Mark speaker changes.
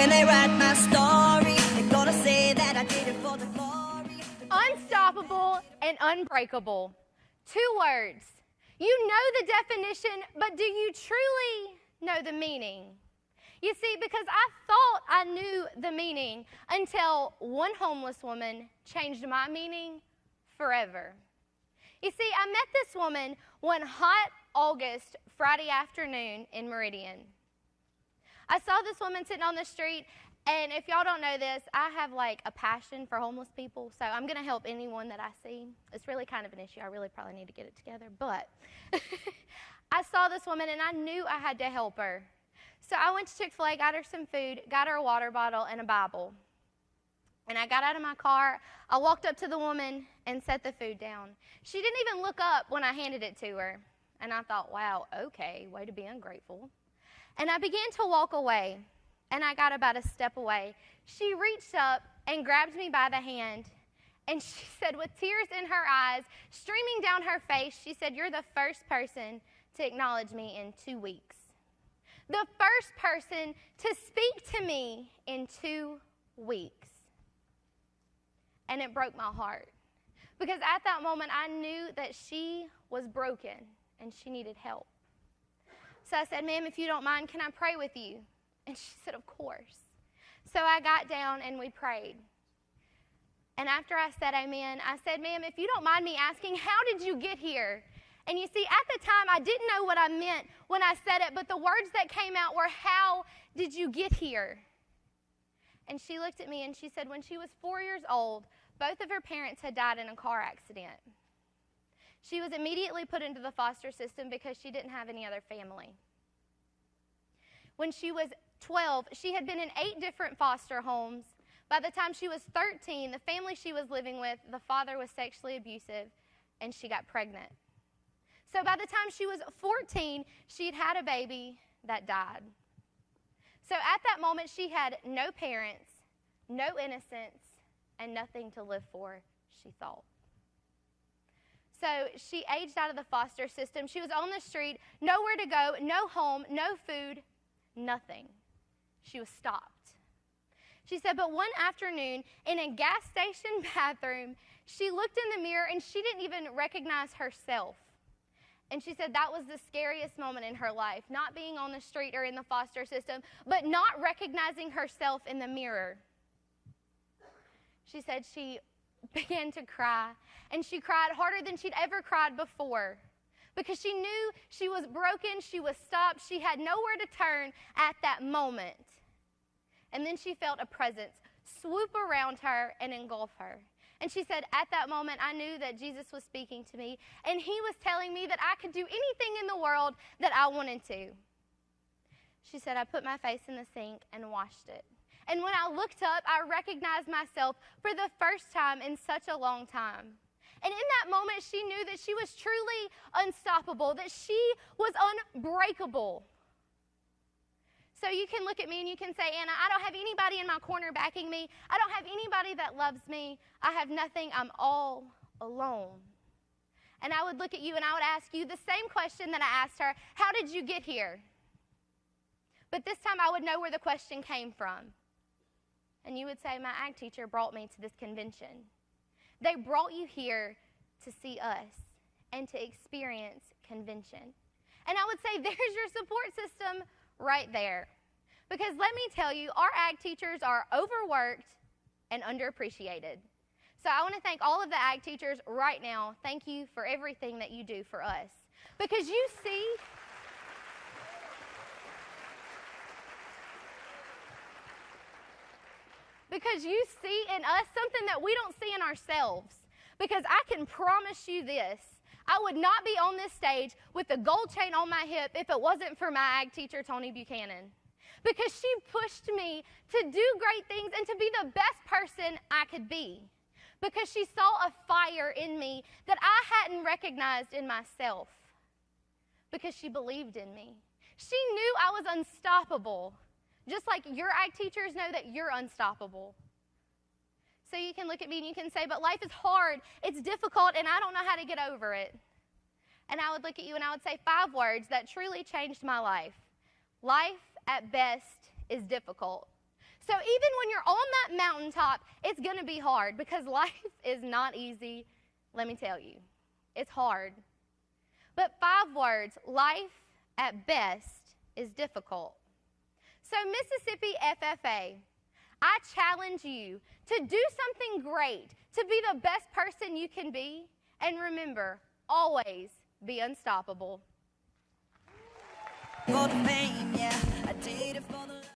Speaker 1: When they write my story, they're gonna say that I did it for the glory.
Speaker 2: Unstoppable and unbreakable. 2 words. You know the definition, but do you truly know the meaning? You see, because I thought I knew the meaning until one homeless woman changed my meaning forever. You see, I met this woman one hot August Friday afternoon in Meridian. I saw this woman sitting on the street, and if y'all don't know this, I have like a passion for homeless people, so I'm going to help anyone that I see. It's really kind of an issue. I really probably need to get it together, but I saw this woman, and I knew I had to help her. So I went to Chick-fil-A, got her some food, got her a water bottle and a Bible. And I got out of my car, I walked up to the woman and set the food down. She didn't even look up when I handed it to her. And I thought, wow, okay, way to be ungrateful. And I began to walk away, and I got about a step away. She reached up and grabbed me by the hand, and she said, with tears in her eyes, streaming down her face, she said, "You're the first person to acknowledge me in 2 weeks. The first person to speak to me in 2 weeks." And it broke my heart, because at that moment I knew that she was broken and she needed help. So I said, "Ma'am, if you don't mind, can I pray with you?" And she said, "Of course." So I got down and we prayed. And after I said amen, I said, "Ma'am, if you don't mind me asking, how did you get here?" And you see, at the time, I didn't know what I meant when I said it, but the words that came out were, "How did you get here?" And she looked at me and she said, when she was 4 years old, both of her parents had died in a car accident. She was immediately put into the foster system because she didn't have any other family. When she was 12, she had been in 8 different foster homes. By the time she was 13, the family she was living with, the father was sexually abusive, and she got pregnant. So by the time she was 14, she'd had a baby that died. So at that moment, she had no parents, no innocence, and nothing to live for, she thought. So she aged out of the foster system. She was on the street, nowhere to go, no home, no food, nothing. She was stopped. She said, but one afternoon in a gas station bathroom, she looked in the mirror and she didn't even recognize herself. And she said that was the scariest moment in her life, not being on the street or in the foster system, but not recognizing herself in the mirror. She said she began to cry, and she cried harder than she'd ever cried before, because she knew she was broken, she was stopped, she had nowhere to turn at that moment. And then she felt a presence swoop around her and engulf her. And she said, at that moment, I knew that Jesus was speaking to me, and he was telling me that I could do anything in the world that I wanted to. She said, I put my face in the sink and washed it. And when I looked up, I recognized myself for the first time in such a long time. And in that moment, she knew that she was truly unstoppable, that she was unbreakable. So you can look at me and you can say, Anna, I don't have anybody in my corner backing me. I don't have anybody that loves me. I have nothing. I'm all alone. And I would look at you and I would ask you the same question that I asked her, how did you get here? But this time I would know where the question came from. And you would say, my ag teacher brought me to this convention. They brought you here to see us and to experience convention. And I would say, there's your support system right there. Because let me tell you, our ag teachers are overworked and underappreciated. So I want to thank all of the ag teachers right now. Thank you for everything that you do for us. Because you see, in us something that we don't see in ourselves. Because I can promise you this, I would not be on this stage with the gold chain on my hip if it wasn't for my ag teacher, Tony Buchanan. Because she pushed me to do great things and to be the best person I could be. Because she saw a fire in me that I hadn't recognized in myself. Because she believed in me. She knew I was unstoppable. Just like your ag teachers know that you're unstoppable. So you can look at me and you can say, but life is hard, it's difficult, and I don't know how to get over it. And I would look at you and I would say 5 words that truly changed my life. Life, at best, is difficult. So even when you're on that mountaintop, it's going to be hard because life is not easy, let me tell you. It's hard. But 5 words, life at best is difficult. So Mississippi FFA, I challenge you to do something great, to be the best person you can be, and remember, always be unstoppable.
Speaker 1: For the fame, yeah, I did it for the